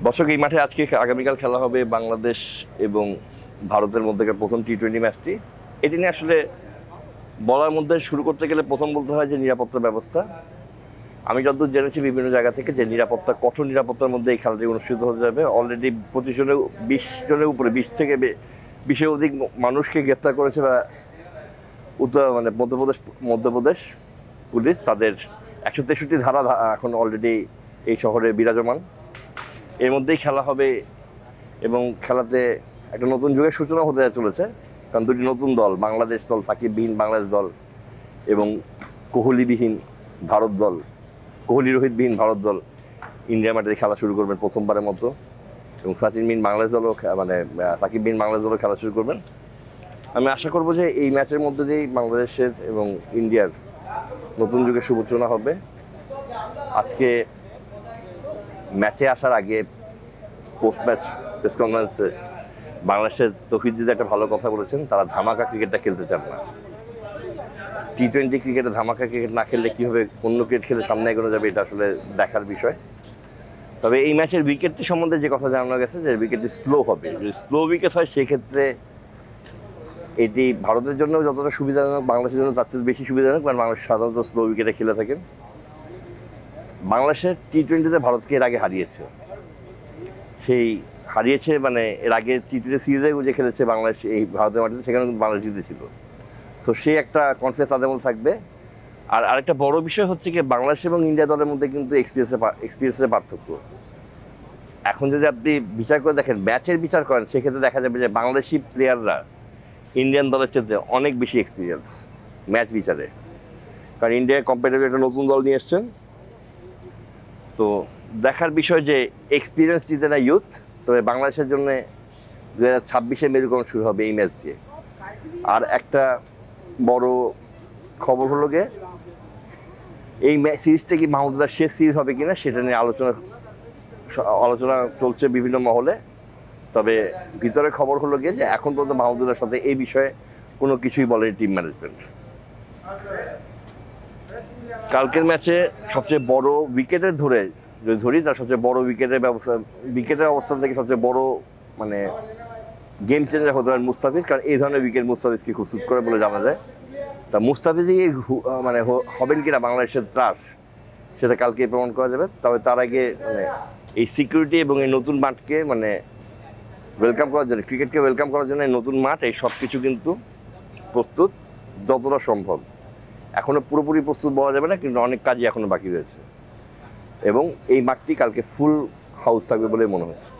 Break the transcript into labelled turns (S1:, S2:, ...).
S1: দর্শক, এই মাঠে আজকে আগামীকাল খেলা হবে বাংলাদেশ এবং ভারতের মধ্যেকার প্রথম টি-20 ম্যাচটি। এটি নিয়ে আসলে বলার মধ্যে শুরু করতে গেলে প্রথম বলতে হয় যে নিরাপত্তা ব্যবস্থা। আমি যতদূর জেনেছি বিভিন্ন জায়গা থেকে যে কঠোর নিরাপত্তার মধ্যে এই খেলাটি অনুষ্ঠিত হতে যাবে। অলরেডি 20 জনের উপরে 20 থেকে 20-এর অধিক মানুষকে গ্রেপ্তার করেছে বা মধ্যপ্রদেশ পুলিশ। তাদের 163 ধারা এখন অলরেডি এই শহরে বিরাজমান। এর মধ্যেই খেলা হবে এবং খেলাতে একটা নতুন যুগের সূচনা হতে চলেছে, কারণ দুটি নতুন দল, বাংলাদেশ দল, সাকিববিহীন বাংলাদেশ দল এবং কোহলিবিহীন ভারত দল, কোহলি রোহিতবিহীন ভারত দল ইন্ডিয়া মাঠে খেলা শুরু করবেন প্রথমবারের মতো। এবং সাকিববিহীন বাংলাদেশ দলও সাকিববিহীন বাংলাদেশ দলও খেলা শুরু করবেন। আমি আশা করব যে এই ম্যাচের মধ্যে দিয়েই বাংলাদেশের এবং ইন্ডিয়ার নতুন যুগের সূচনা হবে। আজকে ম্যাচে আসার আগে পোস্ট ম্যাচ প্রেস কনফারেন্সে বাংলাদেশের তৌহিদ একটা ভালো কথা বলেছেন, তারা ধামাকা ক্রিকেটটা খেলতে চান না। টি-20 ক্রিকেটে ধামাকা ক্রিকেট না খেললে কীভাবে অন্য ক্রিকেট খেলে সামনে এগোনো যাবে, এটা আসলে দেখার বিষয়। তবে এই ম্যাচের উইকেটটি সম্বন্ধে যে কথা জানানো গেছে যে উইকেটটি স্লো হবে, যদি স্লো উইকেট হয় সেক্ষেত্রে এটি ভারতের জন্য যতটা সুবিধাজনক, বাংলাদেশের জন্য তার চেয়ে বেশি সুবিধাজনক, কারণ বাংলাদেশ সাধারণত স্লো উইকেটে খেলে থাকেন। বাংলাদেশের টি-20তে ভারতকে এর আগে হারিয়েছে, এর আগে টি-20 সিরিজে যে খেলেছে বাংলাদেশ এই ভারতের মাটিতে, সেখানে কিন্তু বাংলাদেশ জিতেছিল। তো সেই একটা কনফিডেন্স তাদের মধ্যে থাকবে। আর আরেকটা বড় বিষয় হচ্ছে কি, বাংলাদেশ এবং ইন্ডিয়া দলের মধ্যে কিন্তু এক্সপিরিয়েন্সের পার্থক্য। এখন যদি আপনি বিচার করে দেখেন, ম্যাচের বিচার করেন, সেক্ষেত্রে দেখা যাবে যে বাংলাদেশি প্লেয়াররা ইন্ডিয়ান দলের চেয়ে অনেক বেশি এক্সপিরিয়েন্স ম্যাচ বিচারে, কারণ ইন্ডিয়া কম্পিটিটিভ একটা নতুন দল নিয়ে এসছেন। তো দেখার বিষয় যে এক্সপিরিয়েন্স জিতে না ইউথ। তবে বাংলাদেশের জন্য 2026-এ মেরুকরণ শুরু হবে এই ম্যাচ দিয়ে। আর একটা বড় খবর হলো গিয়ে, এই সিরিজটা কি মাহমুদুল্লাহ শেষ সিরিজ হবে কিনা সেটা নিয়ে আলোচনা চলছে বিভিন্ন মহলে। তবে ভিতরের খবর হলো গিয়ে যে এখন পর্যন্ত মাহমুদুল্লাহর সাথে এই বিষয়ে কোনো কিছুই বলেনি টিম ম্যানেজমেন্ট। কালকের ম্যাচে সবচেয়ে বড় উইকেটের যদি ধরি, তার সবচেয়ে বড় উইকেটের অবস্থান থেকে সবচেয়ে বড় গেম চেঞ্জার হতে পারেন মুস্তাফিজ, কারণ এই ধরনের উইকেট মুস্তাফিজকে খুব সুট করে বলে জানা যায়। তা মুস্তাফিজই হবেন কিনা বাংলাদেশের ত্রাস, সেটা কালকে প্রমাণ করা যাবে। তবে তার আগে এই সিকিউরিটি এবং এই নতুন মাঠকে ওয়েলকাম করার জন্য, ক্রিকেটকে ওয়েলকাম করার জন্য এই নতুন মাঠ, এই সব কিছু কিন্তু প্রস্তুত যতটা সম্ভব। এখনও পুরোপুরি প্রস্তুত বলা যাবে না, কিন্তু অনেক কাজই এখনও বাকি রয়েছে এবং এই মাঠটি কালকে ফুল হাউস থাকবে বলে মনে হচ্ছে।